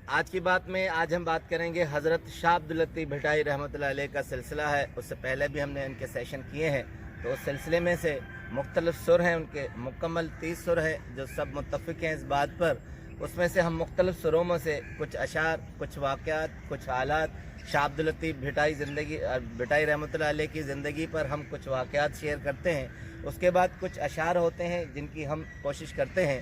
आज की बात में आज हम बात करेंगे हज़रत शाह अब्दुल लतीफ़ भिटाई रहमतुल्लाह अलैह का सिलसिला है। उससे पहले भी हमने इनके सेशन किए हैं, तो उस सिलसिले में से मुख्तलिफ सुर हैं उनके, मुकम्मल 30 सुर है जो सब मुत्तफ़िक़ हैं इस बात पर। उसमें से हम मुख्तलिफ सुरों में से कुछ अशार, कुछ वाक़यात, कुछ हालात, शाह अब्दुल लतीफ़ भिटाई रहमतुल्लाह अलैह की ज़िंदगी पर हम कुछ वाक़यात शेयर करते हैं। उसके बाद कुछ अशार होते हैं जिनकी हम कोशिश करते हैं।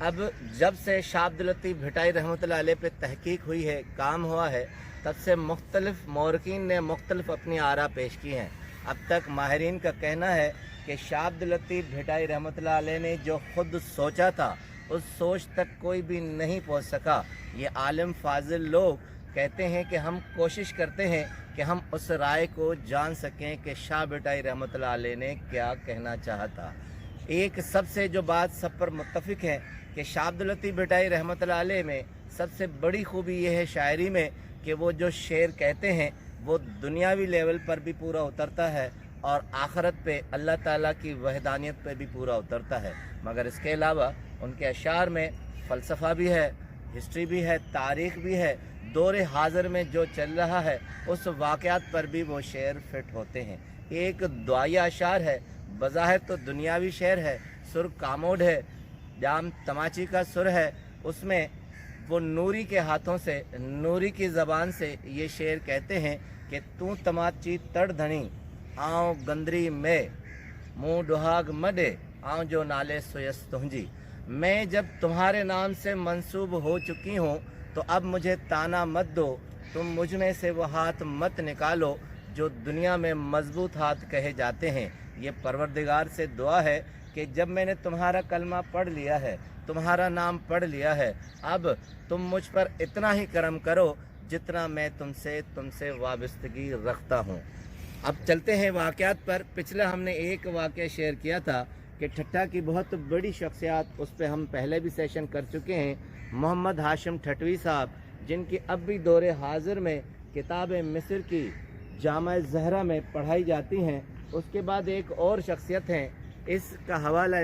अब जब से शाह अब्दुल लतीफ़ भिटाई रहमतुल्लाह अलैह पे तहकीक हुई है, काम हुआ है, तब से मुख्तलिफ मौरकीन ने मुख्तलिफ अपनी आरा पेश की हैं। अब तक माहिरीन का कहना है कि शाह अब्दुल लतीफ़ भिटाई रहमतुल्लाह अलैह ने जो ख़ुद सोचा था उस सोच तक कोई भी नहीं पहुंच सका। ये आलिम फाजिल लोग कहते हैं कि हम कोशिश करते हैं कि हम उस राय को जान सकें कि शाह भिटाई रहमतुल्लाह अलैह ने क्या कहना चाहा था। एक सबसे जो बात सब पर मुत्तफ़िक़ है कि शाह अब्दुल लतीफ़ भिटाई रहमतुल्लाह अलैह में सबसे बड़ी खूबी यह है शायरी में कि वो जो शेर कहते हैं वो दुनियावी लेवल पर भी पूरा उतरता है और आखिरत पे अल्लाह ताला की वहदानियत पे भी पूरा उतरता है। मगर इसके अलावा उनके अशार में फ़लसफ़ा भी है, हिस्ट्री भी है, तारीख़ भी है। दौरे हाज़िर में जो चल रहा है उस वाक़यात पर भी वो शेर फिट होते हैं। एक दुआया अशार है, बज़ाहिर तो दुनियावी शेर है, सुर कामोड है, जाम तमाची का सुर है। उसमें वो नूरी के हाथों से, नूरी की ज़बान से ये शेर कहते हैं कि तू तमाची तड़ धनी आऊँ गंदरी में मुँह डुहाग मडे आऊँ जो नाले सोयस तुंजी। मैं जब तुम्हारे नाम से मंसूब हो चुकी हूँ तो अब मुझे ताना मत दो, तुम मुझ में से वो हाथ मत निकालो जो दुनिया में मजबूत हाथ कहे जाते हैं। ये परवरदिगार से दुआ है कि जब मैंने तुम्हारा कलमा पढ़ लिया है, तुम्हारा नाम पढ़ लिया है, अब तुम मुझ पर इतना ही करम करो जितना मैं तुमसे वाबस्तगी रखता हूँ। अब चलते हैं वाक़यात पर। पिछला हमने एक वाक़या शेयर किया था कि ठट्ठा की बहुत बड़ी शख्सियत, उस पर हम पहले भी सेशन कर चुके हैं, मोहम्मद हाशिम ठटवी साहब, जिनकी अब भी दौरे हाज़िर में किताब मिस्र की जामा ज़हरा में पढ़ाई जाती हैं। उसके बाद एक और शख्सियत हैं, इसका हवाला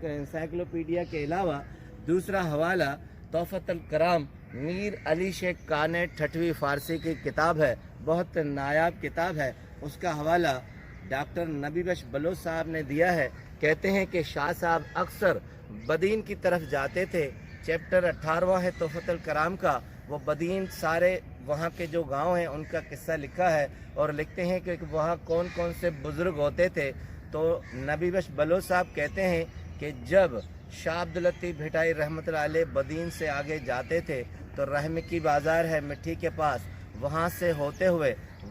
इंसाइक्लोपीडिया के अलावा दूसरा हवाला तोहफ़तुल कलाम मीर अली शेख काने ठटवी फ़ारसी की किताब है, बहुत नायाब किताब है। उसका हवाला डॉक्टर नबी बख्श बलोच साहब ने दिया है। कहते हैं कि शाह साहब अक्सर बदीन की तरफ जाते थे। चैप्टर 18वां है तोहफ़तुल कलाम का, वो बदीन सारे वहाँ के जो गांव हैं उनका किस्सा लिखा है और लिखते हैं कि वहाँ कौन कौन से बुज़ुर्ग होते थे। तो नबी बख्श बलोच साहब कहते हैं कि जब शाह अब्दुल लतीफ़ भिटाई रहमतुल्लाह अलैह बदीन से आगे जाते थे तो रहम की बाज़ार है मिट्टी के पास, वहाँ से होते हुए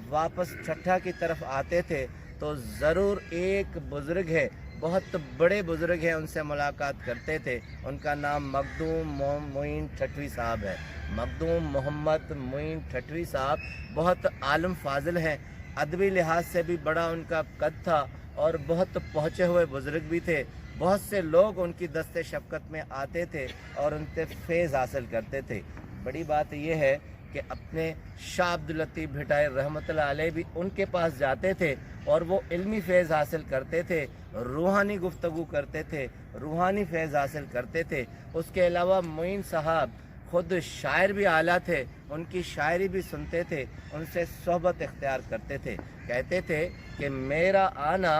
वापस ठट्ठा की तरफ आते थे तो ज़रूर एक बुज़ुर्ग है, बहुत बड़े बुज़ुर्ग हैं, उनसे मुलाकात करते थे। उनका नाम मखदूम मोइन ठटवी साहब है। मखदूम मोहम्मद मोइन ठटवी साहब बहुत आलम फाजिल हैं, अदबी लिहाज से भी बड़ा उनका कद था और बहुत पहुँचे हुए बुज़ुर्ग भी थे। बहुत से लोग उनकी दस्ते शफ़क़त में आते थे और उनसे फैज़ हासिल करते थे। बड़ी बात यह है कि अपने शाह अब्दुल लतीफ़ भिटाई रहमतुल्लाह अलैह भी उनके पास जाते थे और वो इल्मी फैज़ हासिल करते थे, रूहानी गुफ्तगू करते थे, रूहानी फैज़ हासिल करते थे। उसके अलावा मोइन साहब ख़ुद शायर भी आला थे, उनकी शायरी भी सुनते थे, उनसे सोहबत इख्तियार करते थे। कहते थे कि मेरा आना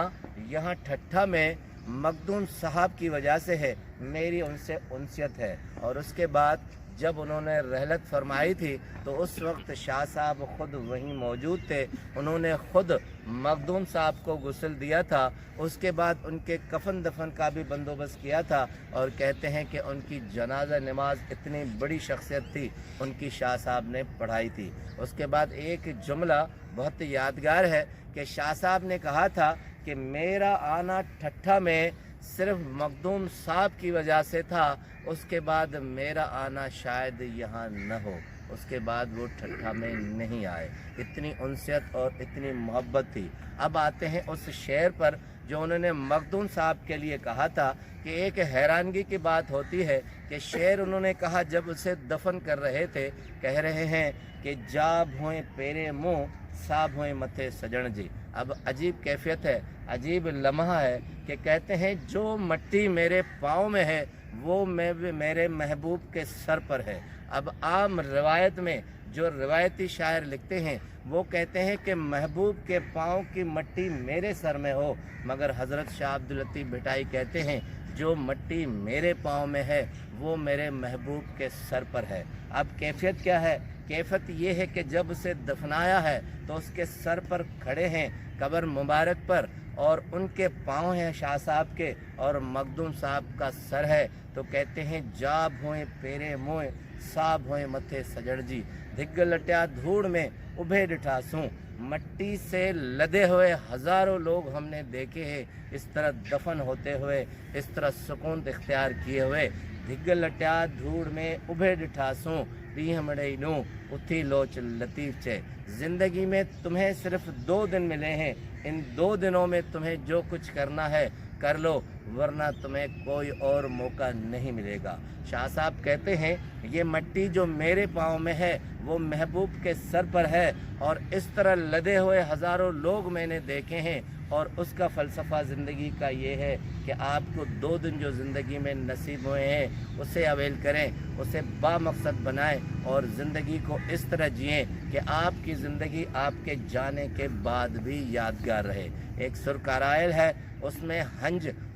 यहाँ ठट्ठा में मखदूम साहब की वजह से है, मेरी उनसे उनसियत है। और उसके बाद जब उन्होंने रहलत फरमाई थी तो उस वक्त शाह साहब ख़ुद वहीं मौजूद थे। उन्होंने ख़ुद मखदूम साहब को गुस्ल दिया था, उसके बाद उनके कफन दफन का भी बंदोबस्त किया था। और कहते हैं कि उनकी जनाजा नमाज इतनी बड़ी शख्सियत थी, उनकी शाह साहब ने पढ़ाई थी। उसके बाद एक जुमला बहुत यादगार है कि शाह साहब ने कहा था कि मेरा आना ठट्ठा में सिर्फ मखदूम साहब की वजह से था, उसके बाद मेरा आना शायद यहाँ न हो, उसके बाद वो ठट्ठा में नहीं आए। इतनी उनसियत और इतनी मोहब्बत थी। अब आते हैं उस शेर पर जो उन्होंने मखदूम साहब के लिए कहा था कि एक हैरानगी की बात होती है कि शेर उन्होंने कहा जब उसे दफन कर रहे थे, कह रहे हैं कि जा भोए पेरे मुँह साहब हुए मथे सजन जी। अब अजीब कैफियत है, अजीब लम्हा है कि कहते हैं जो मट्टी मेरे पाँव में है वो मेरे महबूब के सर पर है। अब आम रिवायत में जो रिवायती शायर लिखते हैं वो कहते हैं कि महबूब के पाँव की मट्टी मेरे सर में हो, मगर हज़रत शाह अब्दुल लतीफ़ भिटाई कहते हैं जो मट्टी मेरे पाँव में है वो मेरे महबूब के सर पर है। अब कैफियत क्या है? कैफियत ये है कि जब उसे दफनाया है तो उसके सर पर खड़े हैं कब्र मुबारक पर, और उनके पाँव हैं शाह साहब के और मखदूम साहब का सर है। तो कहते हैं जा भोए पेरे मोए साहब होए मथे सजड़ जी, धिग लट्या धूड़ में उभे डिठासूं, मट्टी से लदे हुए हज़ारों लोग हमने देखे हैं इस तरह दफन होते हुए, इस तरह सुकून इख्तियार किए हुए। धिग लट्या धूड़ में उभे डिठासूं, ॾींहं मड़ई नूं उथी लोच लतीफ़ चे। ज़िंदगी में तुम्हें सिर्फ 2 दिन मिले हैं, इन 2 दिनों में तुम्हें जो कुछ करना है कर लो, वरना तुम्हें कोई और मौका नहीं मिलेगा। शाह साहब कहते हैं ये मट्टी जो मेरे पाँव में है वो महबूब के सर पर है, और इस तरह लदे हुए हज़ारों लोग मैंने देखे हैं, और उसका फ़लसफ़ा ज़िंदगी का ये है कि आपको 2 दिन जो ज़िंदगी में नसीब हुए हैं उसे अवेल करें, उसे बामकसद बनाएं और ज़िंदगी को इस तरह जिएं कि आपकी ज़िंदगी आपके जाने के बाद भी यादगार रहे। एक सुरकारायल है, उसमें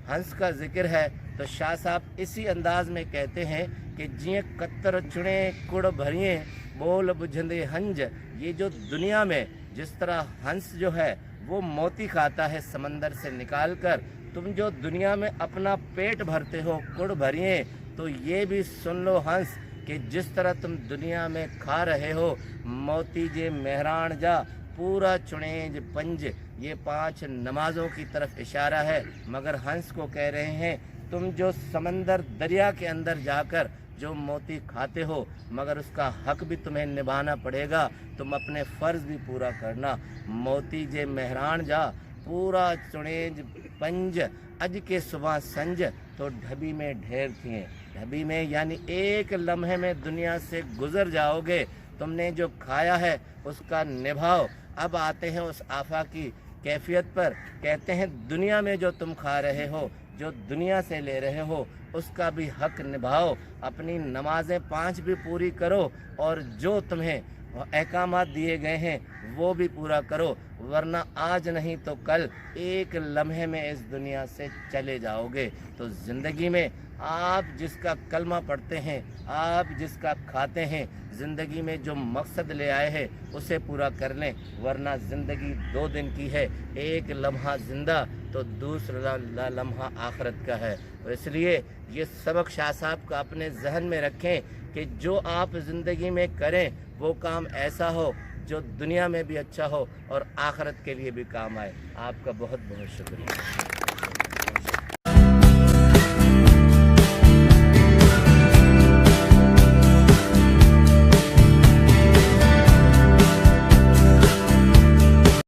हंस का जिक्र है, तो शाह साहब इसी अंदाज में कहते हैं कि जिए कत्तर चुने कुड़ भरिए बोल बुझंदे हंज। ये जो दुनिया में जिस तरह हंस जो है वो मोती खाता है समंदर से निकाल कर, तुम जो दुनिया में अपना पेट भरते हो कुड़ भरिए, तो ये भी सुन लो हंस कि जिस तरह तुम दुनिया में खा रहे हो मोती जे मेहरान जा पूरा चुनेज पंज, ये 5 नमाजों की तरफ इशारा है। मगर हंस को कह रहे हैं तुम जो समंदर दरिया के अंदर जाकर जो मोती खाते हो, मगर उसका हक भी तुम्हें निभाना पड़ेगा, तुम अपने फ़र्ज़ भी पूरा करना। मोती जे मेहरान जा पूरा चुनेज पंज, अज के सुबह संज तो ढबी में ढेर थिए। ढबी में यानी एक लम्हे में दुनिया से गुज़र जाओगे, तुमने जो खाया है उसका निभाओ। अब आते हैं उस आफाकी कैफियत पर, कहते हैं दुनिया में जो तुम खा रहे हो, जो दुनिया से ले रहे हो, उसका भी हक निभाओ, अपनी नमाज़ें 5 भी पूरी करो, और जो तुम्हें अहकामात दिए गए हैं वो भी पूरा करो, वरना आज नहीं तो कल एक लम्हे में इस दुनिया से चले जाओगे। तो ज़िंदगी में आप जिसका कलमा पढ़ते हैं, आप जिसका खाते हैं, ज़िंदगी में जो मकसद ले आए हैं उसे पूरा कर लें, वरना ज़िंदगी 2 दिन की है, एक लम्हा ज़िंदा तो दूसरा लम्हा आखिरत का है। तो इसलिए ये सबक शाह साहब का अपने जहन में रखें कि जो आप ज़िंदगी में करें वो काम ऐसा हो जो दुनिया में भी अच्छा हो और आखिरत के लिए भी काम आए। आपका बहुत बहुत शुक्रिया।